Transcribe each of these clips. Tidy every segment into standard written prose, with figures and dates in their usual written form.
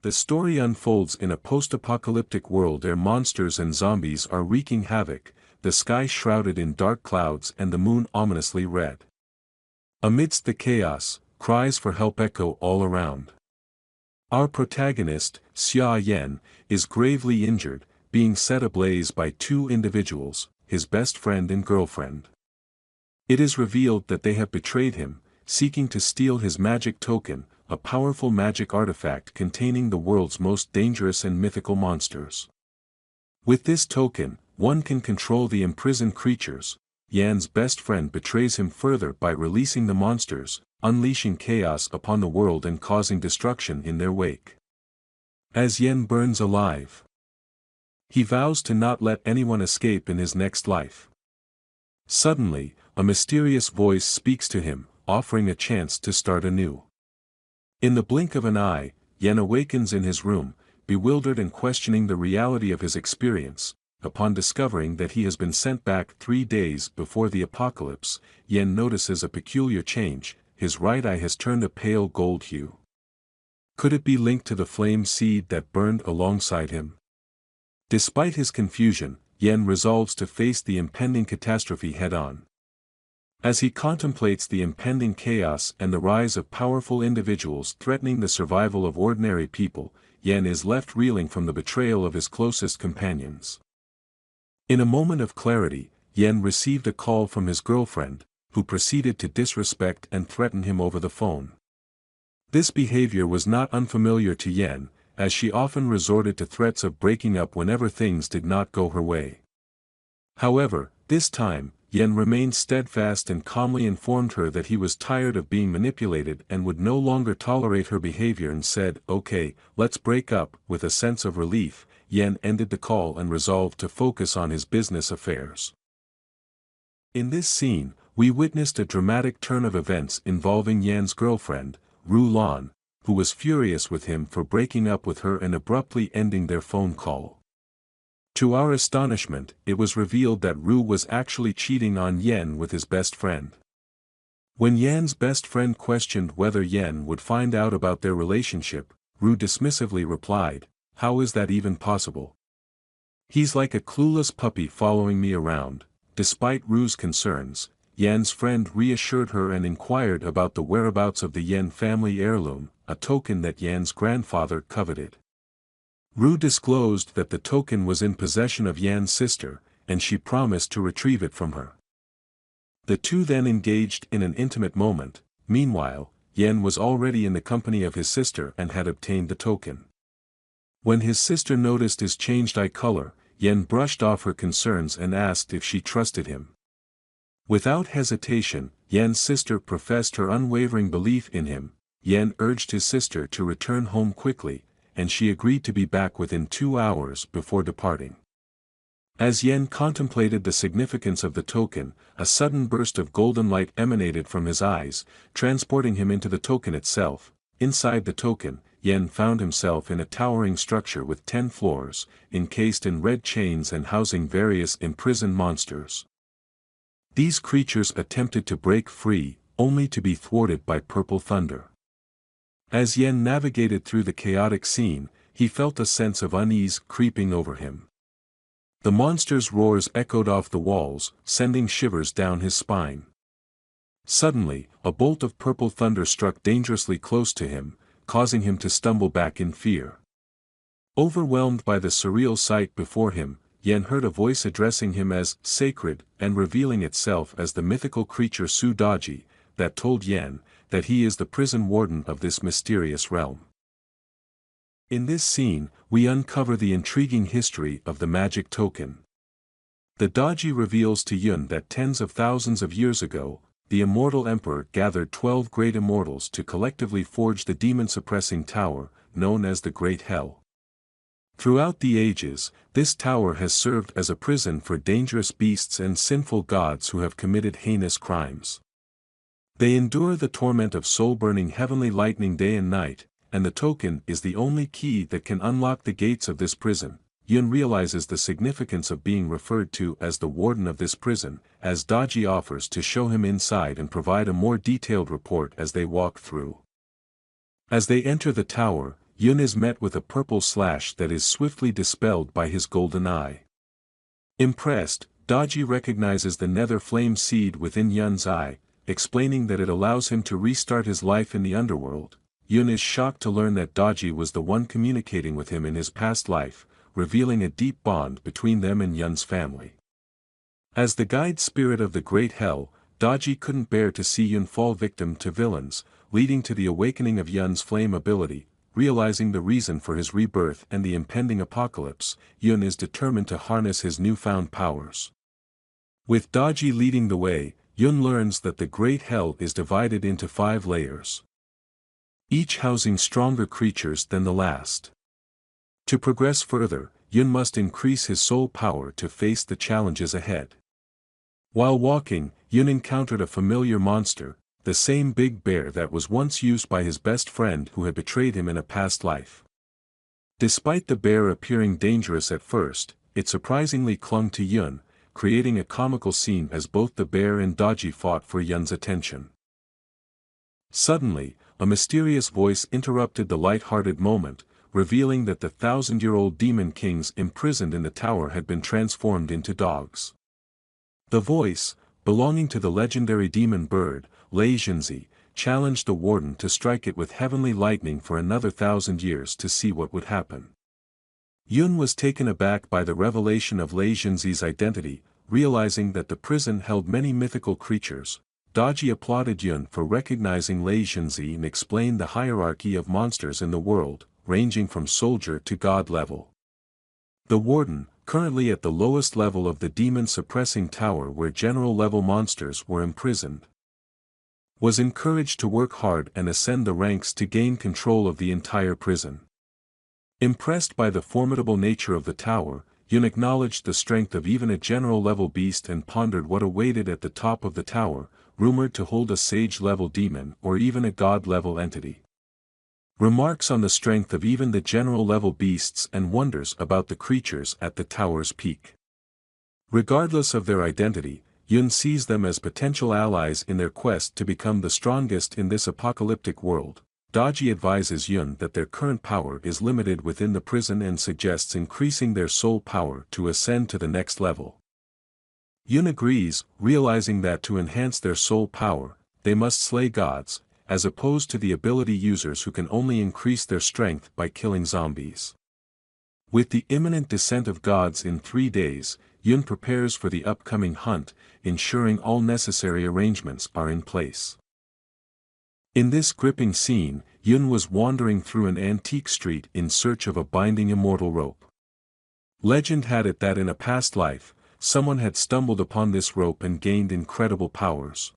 The story unfolds in a post-apocalyptic world where monsters and zombies are wreaking havoc, the sky shrouded in dark clouds and the moon ominously red. Amidst the chaos, cries for help echo all around. Our protagonist, Xia Yan, is gravely injured, being set ablaze by two individuals, his best friend and girlfriend. It is revealed that they have betrayed him, seeking to steal his magic token, a powerful magic artifact containing the world's most dangerous and mythical monsters. With this token, one can control the imprisoned creatures. Yan's best friend betrays him further by releasing the monsters, unleashing chaos upon the world and causing destruction in their wake. As Yan burns alive, he vows to not let anyone escape in his next life. Suddenly, a mysterious voice speaks to him, offering a chance to start anew. In the blink of an eye, Yan awakens in his room, bewildered and questioning the reality of his experience. Upon discovering that he has been sent back 3 days before the apocalypse, Yan notices a peculiar change. His right eye has turned a pale gold hue. Could it be linked to the flame seed that burned alongside him? Despite his confusion, Yan resolves to face the impending catastrophe head-on. As he contemplates the impending chaos and the rise of powerful individuals threatening the survival of ordinary people, Yan is left reeling from the betrayal of his closest companions. In a moment of clarity, Yan received a call from his girlfriend, who proceeded to disrespect and threaten him over the phone. This behavior was not unfamiliar to Yan, as she often resorted to threats of breaking up whenever things did not go her way. However, this time, Yan remained steadfast and calmly informed her that he was tired of being manipulated and would no longer tolerate her behavior and said, "Okay, let's break up." With a sense of relief, Yan ended the call and resolved to focus on his business affairs. In this scene, we witnessed a dramatic turn of events involving Yan's girlfriend, Ru Lan, who was furious with him for breaking up with her and abruptly ending their phone call. To our astonishment, it was revealed that Ru was actually cheating on Yan with his best friend. When Yan's best friend questioned whether Yan would find out about their relationship, Ru dismissively replied, "How is that even possible? He's like a clueless puppy following me around." Despite Ru's concerns, Yan's friend reassured her and inquired about the whereabouts of the Yan family heirloom, a token that Yan's grandfather coveted. Ru disclosed that the token was in possession of Yan's sister, and she promised to retrieve it from her. The two then engaged in an intimate moment. Meanwhile, Yan was already in the company of his sister and had obtained the token. When his sister noticed his changed eye color, Yan brushed off her concerns and asked if she trusted him. Without hesitation, Yan's sister professed her unwavering belief in him. Yan urged his sister to return home quickly, and she agreed to be back within 2 hours before departing. As Yan contemplated the significance of the token, a sudden burst of golden light emanated from his eyes, transporting him into the token itself. Inside the token, Yan found himself in a towering structure with 10 floors, encased in red chains and housing various imprisoned monsters. These creatures attempted to break free, only to be thwarted by purple thunder. As Yan navigated through the chaotic scene, he felt a sense of unease creeping over him. The monster's roars echoed off the walls, sending shivers down his spine. Suddenly, a bolt of purple thunder struck dangerously close to him, causing him to stumble back in fear. Overwhelmed by the surreal sight before him, Yan heard a voice addressing him as sacred and revealing itself as the mythical creature Su Daji, that told Yan that he is the prison warden of this mysterious realm. In this scene, we uncover the intriguing history of the magic token. The Daji reveals to Yun that tens of thousands of years ago, the immortal emperor gathered 12 great immortals to collectively forge the demon-suppressing tower, known as the Great Hell. Throughout the ages, this tower has served as a prison for dangerous beasts and sinful gods who have committed heinous crimes. They endure the torment of soul-burning heavenly lightning day and night, and the token is the only key that can unlock the gates of this prison. Yun realizes the significance of being referred to as the warden of this prison, as Daji offers to show him inside and provide a more detailed report as they walk through. As they enter the tower, Yun is met with a purple slash that is swiftly dispelled by his golden eye. Impressed, Daji recognizes the nether flame seed within Yun's eye, explaining that it allows him to restart his life in the underworld. Yun is shocked to learn that Daji was the one communicating with him in his past life, revealing a deep bond between them and Yun's family. As the guide spirit of the Great Hell, Daji couldn't bear to see Yun fall victim to villains, leading to the awakening of Yun's flame ability. Realizing the reason for his rebirth and the impending apocalypse, Yun is determined to harness his newfound powers. With Daji leading the way, Yun learns that the Great Hell is divided into 5 layers, each housing stronger creatures than the last. To progress further, Yun must increase his soul power to face the challenges ahead. While walking, Yun encountered a familiar monster, the same big bear that was once used by his best friend who had betrayed him in a past life. Despite the bear appearing dangerous at first, it surprisingly clung to Yun, creating a comical scene as both the bear and Daji fought for Yun's attention. Suddenly, a mysterious voice interrupted the light-hearted moment, revealing that the 1,000-year-old demon kings imprisoned in the tower had been transformed into dogs. The voice, belonging to the legendary demon bird, Lei Jinzi, challenged the warden to strike it with heavenly lightning for another 1,000 years to see what would happen. Yun was taken aback by the revelation of Lei Jinzi's identity, realizing that the prison held many mythical creatures. Daji applauded Yun for recognizing Lei Jinzi and explained the hierarchy of monsters in the world, ranging from soldier to god level. The warden, currently at the lowest level of the demon-suppressing tower where general-level monsters were imprisoned, was encouraged to work hard and ascend the ranks to gain control of the entire prison. Impressed by the formidable nature of the tower, Yun acknowledged the strength of even a general-level beast and pondered what awaited at the top of the tower, rumored to hold a sage-level demon or even a god-level entity. Remarks on the strength of even the general-level beasts and wonders about the creatures at the tower's peak. Regardless of their identity, Yun sees them as potential allies in their quest to become the strongest in this apocalyptic world. Daji advises Yun that their current power is limited within the prison and suggests increasing their soul power to ascend to the next level. Yun agrees, realizing that to enhance their soul power, they must slay gods, as opposed to the ability users who can only increase their strength by killing zombies. With the imminent descent of gods in 3 days, Yun prepares for the upcoming hunt, ensuring all necessary arrangements are in place. In this gripping scene, Yun was wandering through an antique street in search of a binding immortal rope. Legend had it that in a past life, someone had stumbled upon this rope and gained incredible powers.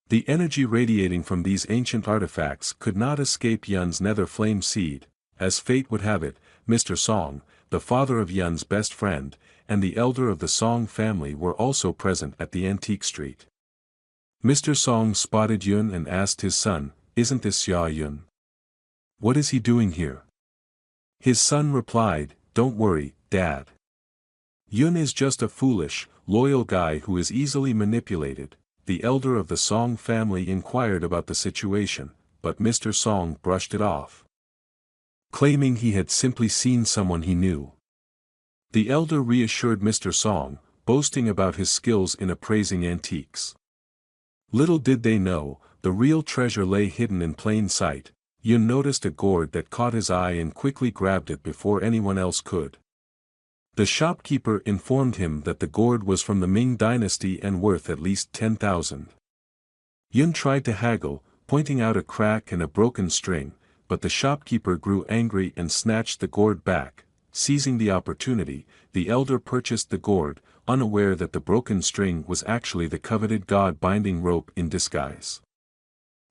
The energy radiating from these ancient artifacts could not escape Yun's nether flame seed. As fate would have it, Mr. Song, the father of Yun's best friend, and the elder of the Song family were also present at the antique street. Mr. Song spotted Yun and asked his son, "Isn't this Xia Yun? What is he doing here?" His son replied, "Don't worry, Dad. Yun is just a foolish, loyal guy who is easily manipulated." The elder of the Song family inquired about the situation, but Mr. Song brushed it off, claiming he had simply seen someone he knew. The elder reassured Mr. Song, boasting about his skills in appraising antiques. Little did they know, the real treasure lay hidden in plain sight. Yun noticed a gourd that caught his eye and quickly grabbed it before anyone else could. The shopkeeper informed him that the gourd was from the Ming dynasty and worth at least 10,000. Yun tried to haggle, pointing out a crack and a broken string, but the shopkeeper grew angry and snatched the gourd back. Seizing the opportunity, the elder purchased the gourd, unaware that the broken string was actually the coveted god-binding rope in disguise.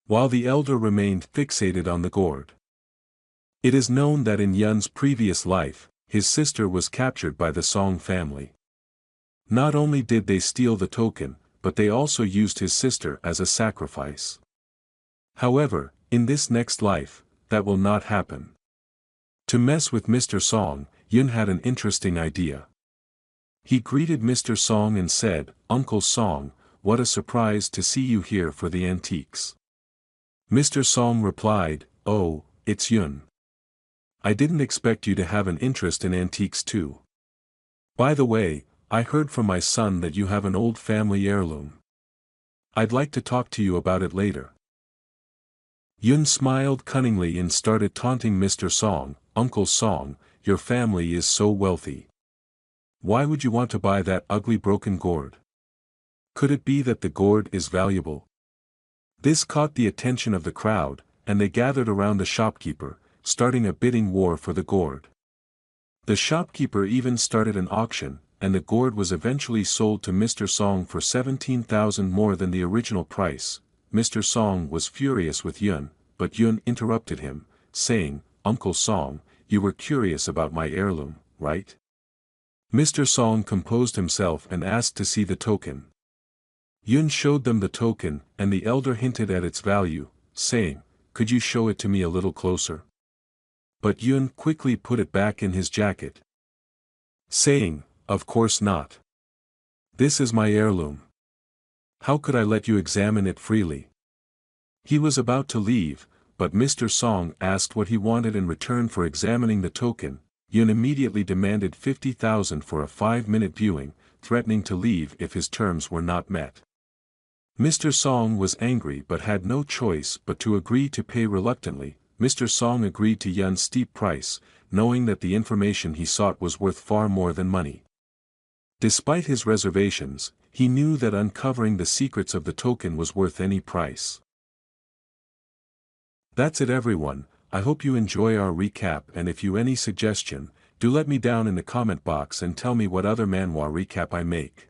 While the elder remained fixated on the gourd. It is known that in Yun's previous life, his sister was captured by the Song family. Not only did they steal the token, but they also used his sister as a sacrifice. However, in this next life, that will not happen. To mess with Mr. Song, Yun had an interesting idea. He greeted Mr. Song and said, "Uncle Song, what a surprise to see you here for the antiques." Mr. Song replied, "Oh, it's Yun. I didn't expect you to have an interest in antiques too. By the way, I heard from my son that you have an old family heirloom. I'd like to talk to you about it later. Yun smiled cunningly and started taunting Mr. Song. Uncle Song, your family is so wealthy. Why would you want to buy that ugly broken gourd? Could it be that the gourd is valuable? This caught the attention of the crowd, and they gathered around the shopkeeper, starting a bidding war for the gourd. The shopkeeper even started an auction, and the gourd was eventually sold to Mr. Song for 17,000 more than the original price. Mr. Song was furious with Yun, but Yun interrupted him, saying, Uncle Song, you were curious about my heirloom, right? Mr. Song composed himself and asked to see the token. Yun showed them the token, and the elder hinted at its value, saying, could you show it to me a little closer? But Yun quickly put it back in his jacket, saying, of course not. This is my heirloom. How could I let you examine it freely? He was about to leave, but Mr. Song asked what he wanted in return for examining the token. Yun immediately demanded 50,000 for a 5-minute viewing, threatening to leave if his terms were not met. Mr. Song was angry but had no choice but to agree to pay reluctantly. Mr. Song agreed to Yun's steep price, knowing that the information he sought was worth far more than money. Despite his reservations, he knew that uncovering the secrets of the token was worth any price. That's it everyone, I hope you enjoy our recap, and if you any suggestion, do let me down in the comment box and tell me what other manhwa recap I make.